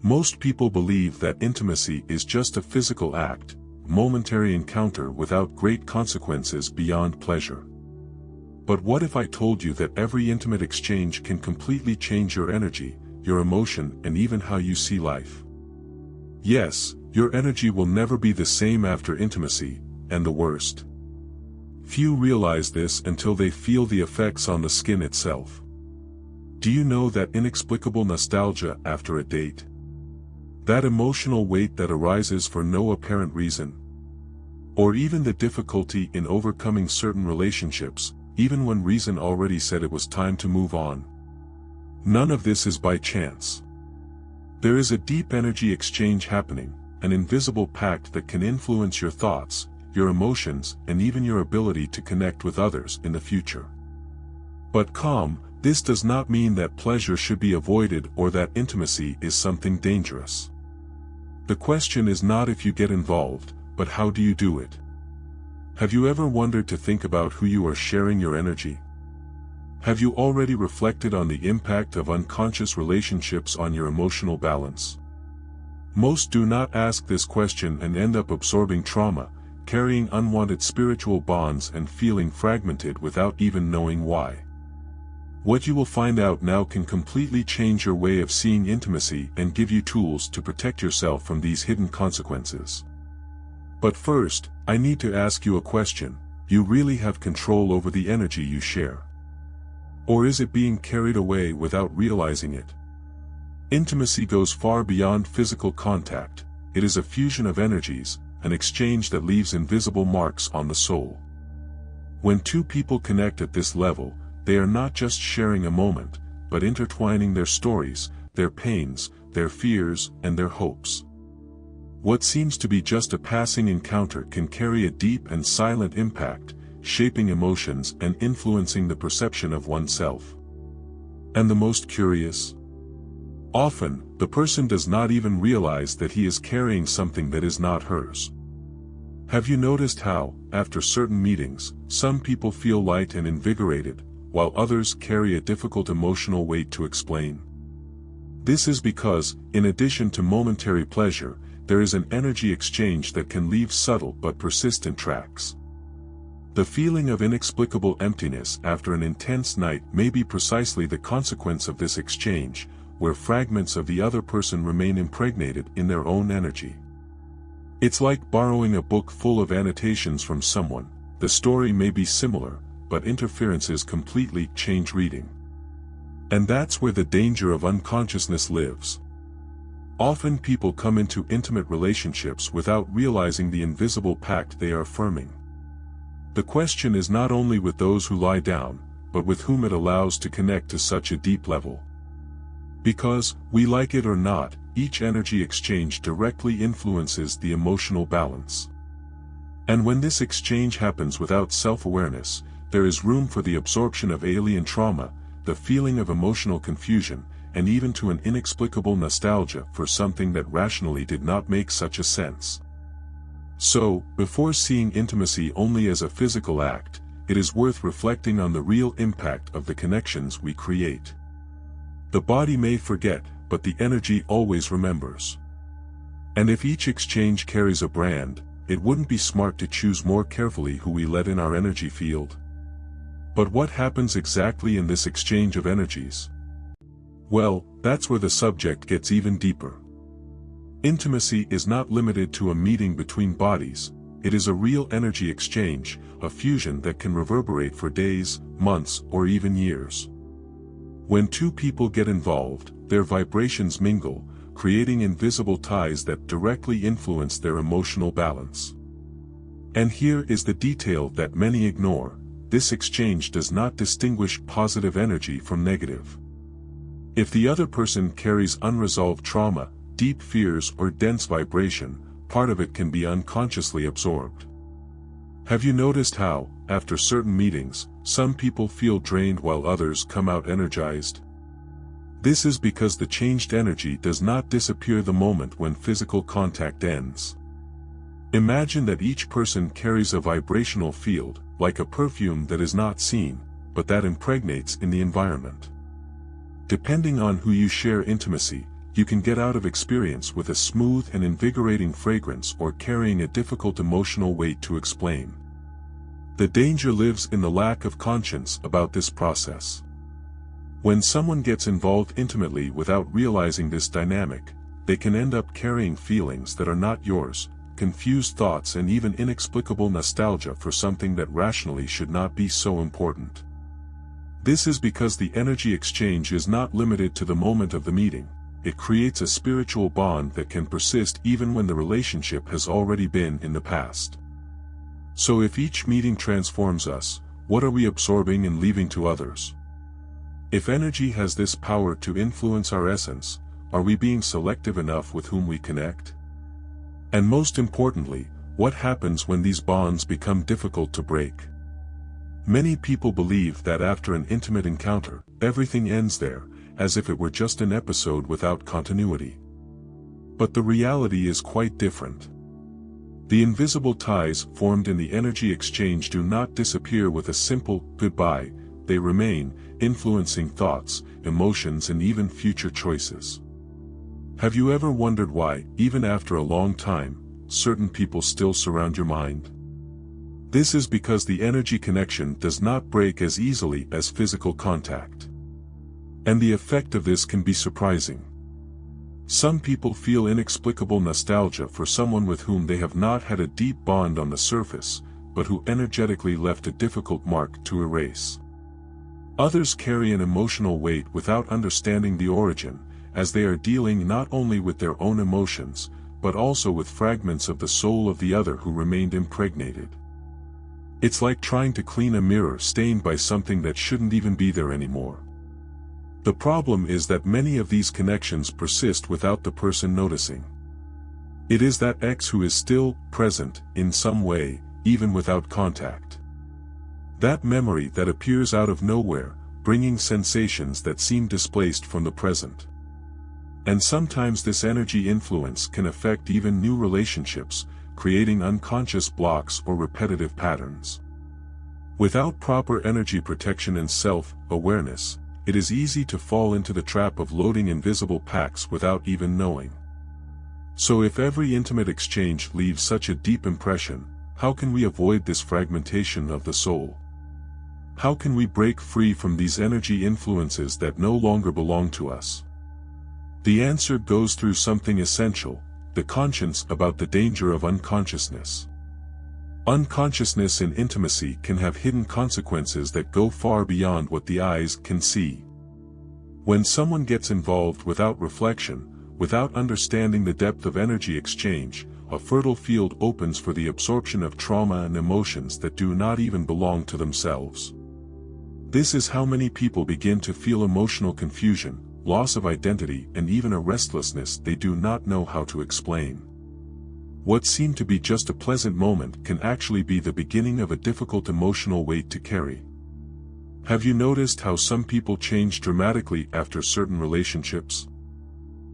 Most people believe that intimacy is just a physical act, momentary encounter without great consequences beyond pleasure. But what if I told you that every intimate exchange can completely change your energy, your emotion, and even how you see life? Yes, your energy will never be the same after intimacy, and the worst. Few realize this until they feel the effects on the skin itself. Do you know that inexplicable nostalgia after a date? That emotional weight that arises for no apparent reason? Or even the difficulty in overcoming certain relationships, even when reason already said it was time to move on? None of this is by chance. There is a deep energy exchange happening, an invisible pact that can influence your thoughts, your emotions, and even your ability to connect with others in the future. But this does not mean that pleasure should be avoided or that intimacy is something dangerous. The question is not if you get involved, but how do you do it? Have you ever wondered to think about who you are sharing your energy? Have you already reflected on the impact of unconscious relationships on your emotional balance? Most do not ask this question and end up absorbing trauma, carrying unwanted spiritual bonds and feeling fragmented without even knowing why. What you will find out now can completely change your way of seeing intimacy and give you tools to protect yourself from these hidden consequences. But first, I need to ask you a question. You really have control over the energy you share? Or is it being carried away without realizing it? Intimacy goes far beyond physical contact. It is a fusion of energies, an exchange that leaves invisible marks on the soul. When two people connect at this level, they are not just sharing a moment, but intertwining their stories, their pains, their fears, and their hopes. What seems to be just a passing encounter can carry a deep and silent impact, shaping emotions and influencing the perception of oneself. And the most curious? Often, the person does not even realize that he is carrying something that is not hers. Have you noticed how, after certain meetings, some people feel light and invigorated, while others carry a difficult emotional weight to explain? This is because, in addition to momentary pleasure, there is an energy exchange that can leave subtle but persistent tracks. The feeling of inexplicable emptiness after an intense night may be precisely the consequence of this exchange, where fragments of the other person remain impregnated in their own energy. It's like borrowing a book full of annotations from someone. The story may be similar, but interferences completely change reading. And that's where the danger of unconsciousness lives. Often people come into intimate relationships without realizing the invisible pact they are affirming. The question is not only with those who lie down, but with whom it allows to connect to such a deep level. Because, we like it or not, each energy exchange directly influences the emotional balance. And when this exchange happens without self-awareness, there is room for the absorption of alien trauma, the feeling of emotional confusion, and even to an inexplicable nostalgia for something that rationally did not make such a sense. So, before seeing intimacy only as a physical act, it is worth reflecting on the real impact of the connections we create. The body may forget, but the energy always remembers. And if each exchange carries a brand, it wouldn't be smart to choose more carefully who we let in our energy field. But what happens exactly in this exchange of energies? Well, that's where the subject gets even deeper. Intimacy is not limited to a meeting between bodies. It is a real energy exchange, a fusion that can reverberate for days, months, or even years. When two people get involved, their vibrations mingle, creating invisible ties that directly influence their emotional balance. And here is the detail that many ignore: this exchange does not distinguish positive energy from negative. If the other person carries unresolved trauma, deep fears, or dense vibration, part of it can be unconsciously absorbed. Have you noticed how, after certain meetings, some people feel drained while others come out energized? This is because the changed energy does not disappear the moment when physical contact ends. Imagine that each person carries a vibrational field, like a perfume that is not seen, but that impregnates in the environment. Depending on who you share intimacy, you can get out of experience with a smooth and invigorating fragrance or carrying a difficult emotional weight to explain. The danger lives in the lack of conscience about this process. When someone gets involved intimately without realizing this dynamic, they can end up carrying feelings that are not yours, confused thoughts and even inexplicable nostalgia for something that rationally should not be so important. This is because the energy exchange is not limited to the moment of the meeting. It creates a spiritual bond that can persist even when the relationship has already been in the past. So if each meeting transforms us, what are we absorbing and leaving to others? If energy has this power to influence our essence, are we being selective enough with whom we connect? And most importantly, what happens when these bonds become difficult to break? Many people believe that after an intimate encounter, everything ends there, as if it were just an episode without continuity. But the reality is quite different. The invisible ties formed in the energy exchange do not disappear with a simple goodbye. They remain, influencing thoughts, emotions and even future choices. Have you ever wondered why, even after a long time, certain people still surround your mind? This is because the energy connection does not break as easily as physical contact. And the effect of this can be surprising. Some people feel inexplicable nostalgia for someone with whom they have not had a deep bond on the surface, but who energetically left a difficult mark to erase. Others carry an emotional weight without understanding the origin, as they are dealing not only with their own emotions, but also with fragments of the soul of the other who remained impregnated. It's like trying to clean a mirror stained by something that shouldn't even be there anymore. The problem is that many of these connections persist without the person noticing. It is that X who is still present in some way, even without contact. That memory that appears out of nowhere, bringing sensations that seem displaced from the present. And sometimes this energy influence can affect even new relationships, creating unconscious blocks or repetitive patterns. Without proper energy protection and self-awareness, it is easy to fall into the trap of loading invisible packs without even knowing. So if every intimate exchange leaves such a deep impression, how can we avoid this fragmentation of the soul? How can we break free from these energy influences that no longer belong to us? The answer goes through something essential: the conscience about the danger of unconsciousness. Unconsciousness in intimacy can have hidden consequences that go far beyond what the eyes can see. When someone gets involved without reflection, without understanding the depth of energy exchange, a fertile field opens for the absorption of trauma and emotions that do not even belong to themselves. This is how many people begin to feel emotional confusion, loss of identity and even a restlessness they do not know how to explain. What seemed to be just a pleasant moment can actually be the beginning of a difficult emotional weight to carry. Have you noticed how some people change dramatically after certain relationships?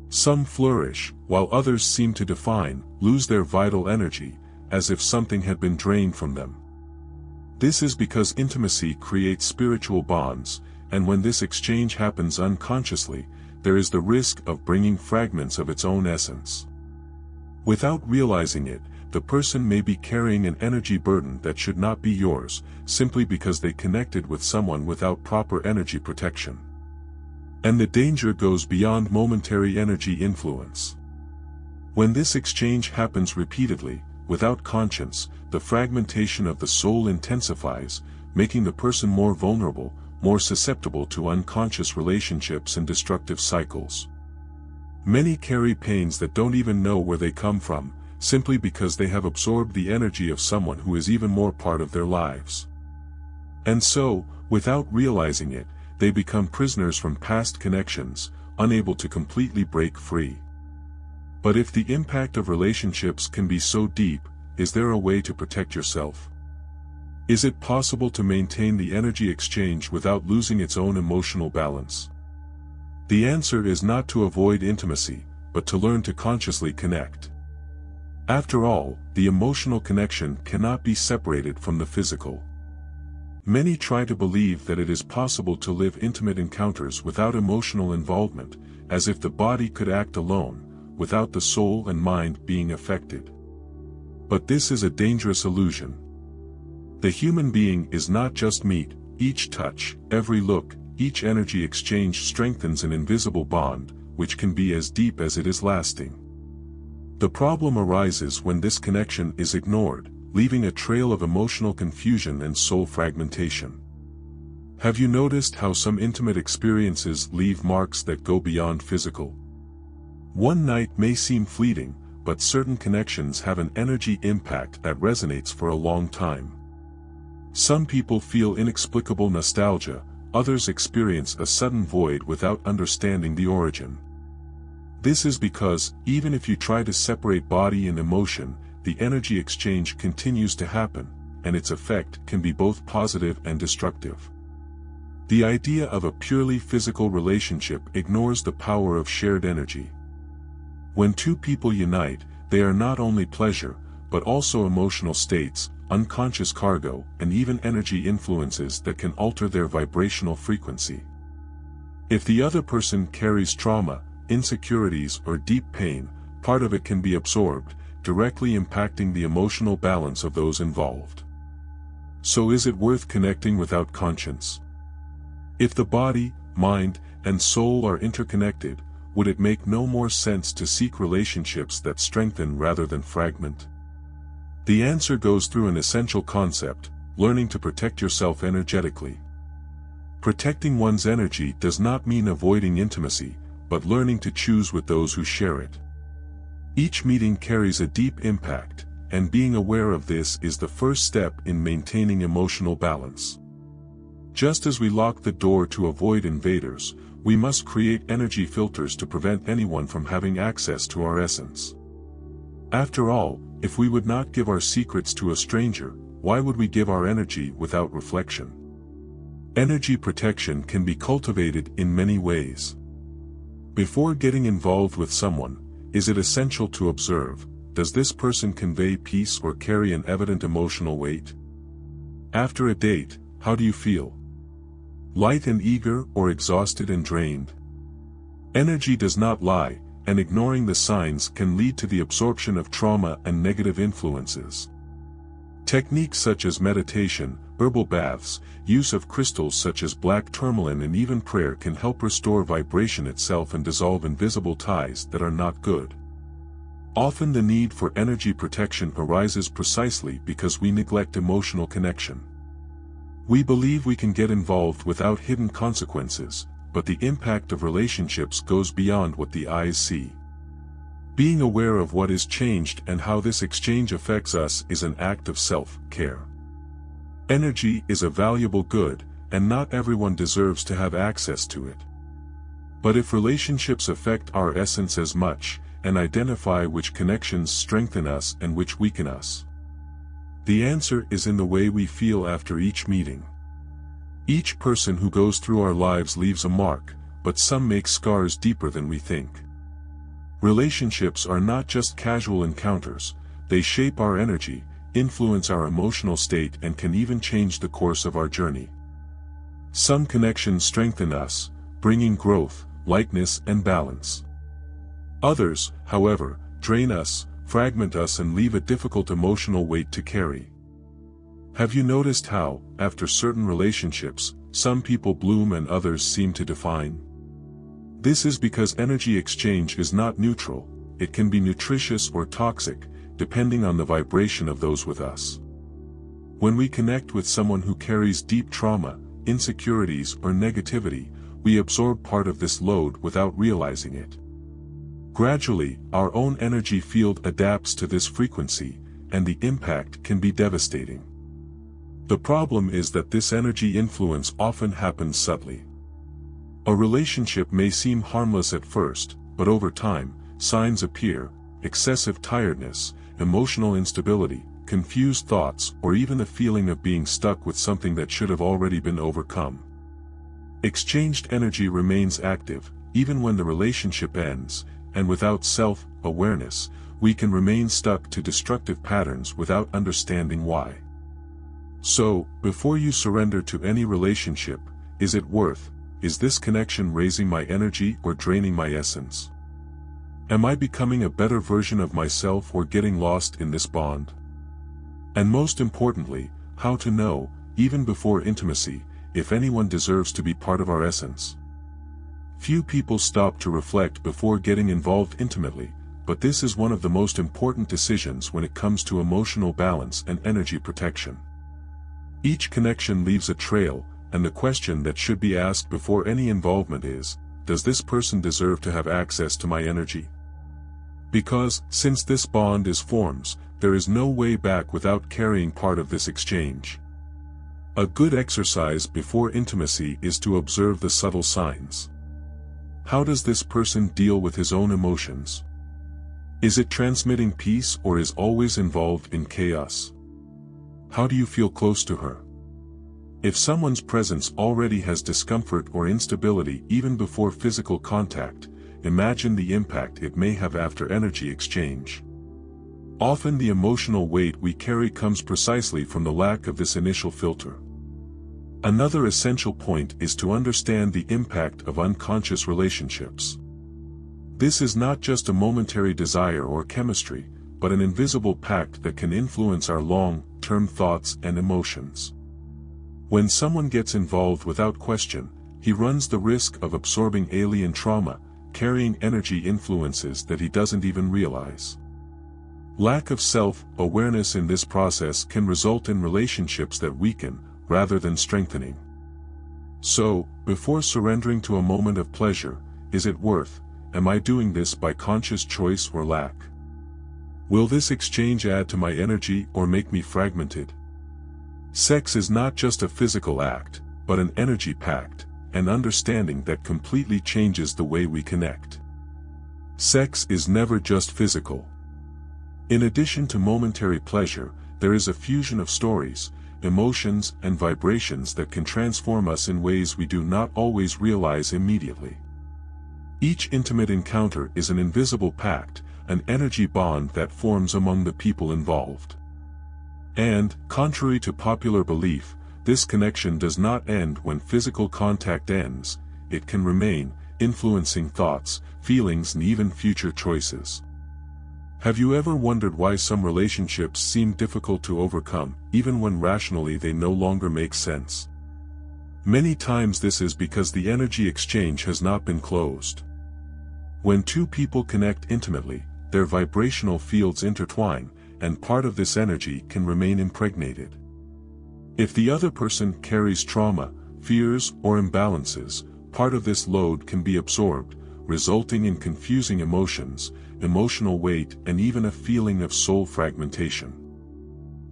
Some flourish, while others seem to lose their vital energy, as if something had been drained from them. This is because intimacy creates spiritual bonds, and when this exchange happens unconsciously, there is the risk of bringing fragments of its own essence. Without realizing it, the person may be carrying an energy burden that should not be yours, simply because they connected with someone without proper energy protection. And the danger goes beyond momentary energy influence. When this exchange happens repeatedly, without conscience, the fragmentation of the soul intensifies, making the person more vulnerable, more susceptible to unconscious relationships and destructive cycles. Many carry pains that don't even know where they come from, simply because they have absorbed the energy of someone who is even more part of their lives. And so, without realizing it, they become prisoners from past connections, unable to completely break free. But if the impact of relationships can be so deep, is there a way to protect yourself? Is it possible to maintain the energy exchange without losing its own emotional balance? The answer is not to avoid intimacy, but to learn to consciously connect. After all, the emotional connection cannot be separated from the physical. Many try to believe that it is possible to live intimate encounters without emotional involvement, as if the body could act alone, without the soul and mind being affected. But this is a dangerous illusion. The human being is not just meat. Each touch, every look, each energy exchange strengthens an invisible bond, which can be as deep as it is lasting. The problem arises when this connection is ignored, leaving a trail of emotional confusion and soul fragmentation. Have you noticed how some intimate experiences leave marks that go beyond physical? One night may seem fleeting, but certain connections have an energy impact that resonates for a long time. Some people feel inexplicable nostalgia, others experience a sudden void without understanding the origin. This is because, even if you try to separate body and emotion, the energy exchange continues to happen, and its effect can be both positive and destructive. The idea of a purely physical relationship ignores the power of shared energy. When two people unite, they are not only pleasure, but also emotional states, unconscious cargo, and even energy influences that can alter their vibrational frequency. If the other person carries trauma, insecurities, or deep pain, part of it can be absorbed, directly impacting the emotional balance of those involved. So is it worth connecting without conscience? If the body, mind, and soul are interconnected, would it make no more sense to seek relationships that strengthen rather than fragment? The answer goes through an essential concept: learning to protect yourself energetically. Protecting one's energy does not mean avoiding intimacy, but learning to choose with those who share it. Each meeting carries a deep impact, and being aware of this is the first step in maintaining emotional balance. Just as we lock the door to avoid invaders, we must create energy filters to prevent anyone from having access to our essence. After all, if we would not give our secrets to a stranger, why would we give our energy without reflection? Energy protection can be cultivated in many ways. Before getting involved with someone, is it essential to observe, does this person convey peace or carry an evident emotional weight? After a date, how do you feel? Light and eager, or exhausted and drained? Energy does not lie, and ignoring the signs can lead to the absorption of trauma and negative influences. Techniques such as meditation, herbal baths, use of crystals such as black tourmaline, and even prayer can help restore vibration itself and dissolve invisible ties that are not good. Often the need for energy protection arises precisely because we neglect emotional connection. We believe we can get involved without hidden consequences, but the impact of relationships goes beyond what the eyes see. Being aware of what is changed and how this exchange affects us is an act of self-care. Energy is a valuable good, and not everyone deserves to have access to it. But if relationships affect our essence as much, and identify which connections strengthen us and which weaken us, the answer is in the way we feel after each meeting. Each person who goes through our lives leaves a mark, but some make scars deeper than we think. Relationships are not just casual encounters, they shape our energy, influence our emotional state, and can even change the course of our journey. Some connections strengthen us, bringing growth, lightness, and balance. Others, however, drain us, fragment us, and leave a difficult emotional weight to carry. Have you noticed how, after certain relationships, some people bloom and others seem to decline? This is because energy exchange is not neutral, it can be nutritious or toxic, depending on the vibration of those with us. When we connect with someone who carries deep trauma, insecurities, or negativity, we absorb part of this load without realizing it. Gradually, our own energy field adapts to this frequency, and the impact can be devastating. The problem is that this energy influence often happens subtly. A relationship may seem harmless at first, but over time, signs appear: excessive tiredness, emotional instability, confused thoughts, or even the feeling of being stuck with something that should have already been overcome. Exchanged energy remains active, even when the relationship ends, and without self-awareness, we can remain stuck to destructive patterns without understanding why. So, before you surrender to any relationship, is is this connection raising my energy or draining my essence? Am I becoming a better version of myself or getting lost in this bond? And most importantly, how to know, even before intimacy, if anyone deserves to be part of our essence. Few people stop to reflect before getting involved intimately, but this is one of the most important decisions when it comes to emotional balance and energy protection. Each connection leaves a trail, and the question that should be asked before any involvement is, does this person deserve to have access to my energy? Because, since this bond is formed, there is no way back without carrying part of this exchange. A good exercise before intimacy is to observe the subtle signs. How does this person deal with his own emotions? Is it transmitting peace or is always involved in chaos? How do you feel close to her? If someone's presence already has discomfort or instability even before physical contact, imagine the impact it may have after energy exchange. Often the emotional weight we carry comes precisely from the lack of this initial filter. Another essential point is to understand the impact of unconscious relationships. This is not just a momentary desire or chemistry, but an invisible pact that can influence our long-term thoughts and emotions. When someone gets involved without question, he runs the risk of absorbing alien trauma, carrying energy influences that he doesn't even realize. Lack of self-awareness in this process can result in relationships that weaken, rather than strengthening. So, before surrendering to a moment of pleasure, is it worth, am I doing this by conscious choice or lack? Will this exchange add to my energy or make me fragmented? Sex is not just a physical act, but an energy pact, an understanding that completely changes the way we connect. Sex is never just physical. In addition to momentary pleasure, there is a fusion of stories, emotions and vibrations that can transform us in ways we do not always realize immediately. Each intimate encounter is an invisible pact, an energy bond that forms among the people involved. And, contrary to popular belief, this connection does not end when physical contact ends, it can remain, influencing thoughts, feelings and even future choices. Have you ever wondered why some relationships seem difficult to overcome, even when rationally they no longer make sense? Many times this is because the energy exchange has not been closed. When two people connect intimately, their vibrational fields intertwine, and part of this energy can remain impregnated. If the other person carries trauma, fears, or imbalances, part of this load can be absorbed, resulting in confusing emotions, emotional weight, and even a feeling of soul fragmentation.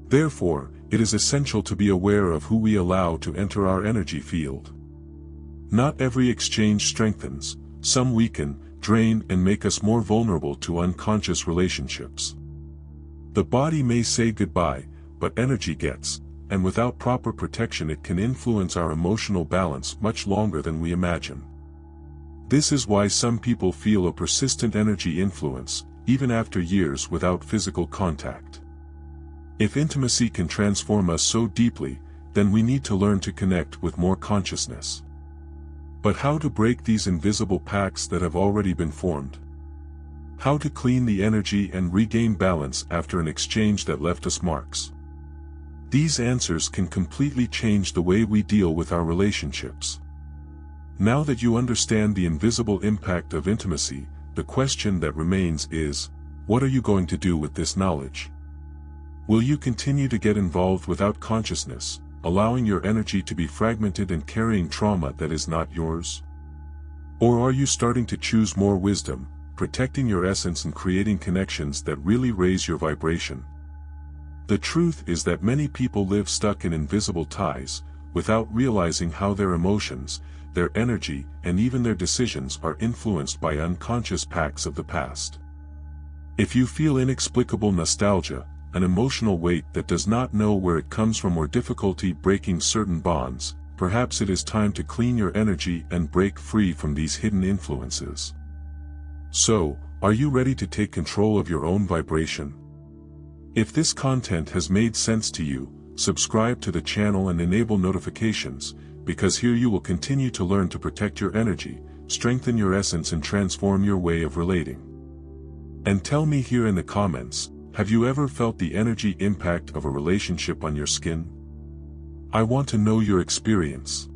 Therefore, it is essential to be aware of who we allow to enter our energy field. Not every exchange strengthens, some weaken, drain, and make us more vulnerable to unconscious relationships. The body may say goodbye, but energy gets, and without proper protection it can influence our emotional balance much longer than we imagine. This is why some people feel a persistent energy influence, even after years without physical contact. If intimacy can transform us so deeply, then we need to learn to connect with more consciousness. But how to break these invisible pacts that have already been formed? How to clean the energy and regain balance after an exchange that left us marks? These answers can completely change the way we deal with our relationships. Now that you understand the invisible impact of intimacy, the question that remains is, what are you going to do with this knowledge? Will you continue to get involved without consciousness, allowing your energy to be fragmented and carrying trauma that is not yours? Or are you starting to choose more wisdom, protecting your essence and creating connections that really raise your vibration? The truth is that many people live stuck in invisible ties, without realizing how their emotions, their energy, and even their decisions are influenced by unconscious pacts of the past. If you feel inexplicable nostalgia, an emotional weight that does not know where it comes from, or difficulty breaking certain bonds, perhaps it is time to clean your energy and break free from these hidden influences. So, are you ready to take control of your own vibration? If this content has made sense to you, subscribe to the channel and enable notifications, because here you will continue to learn to protect your energy, strengthen your essence and transform your way of relating. And tell me here in the comments, have you ever felt the energy impact of a relationship on your skin? I want to know your experience.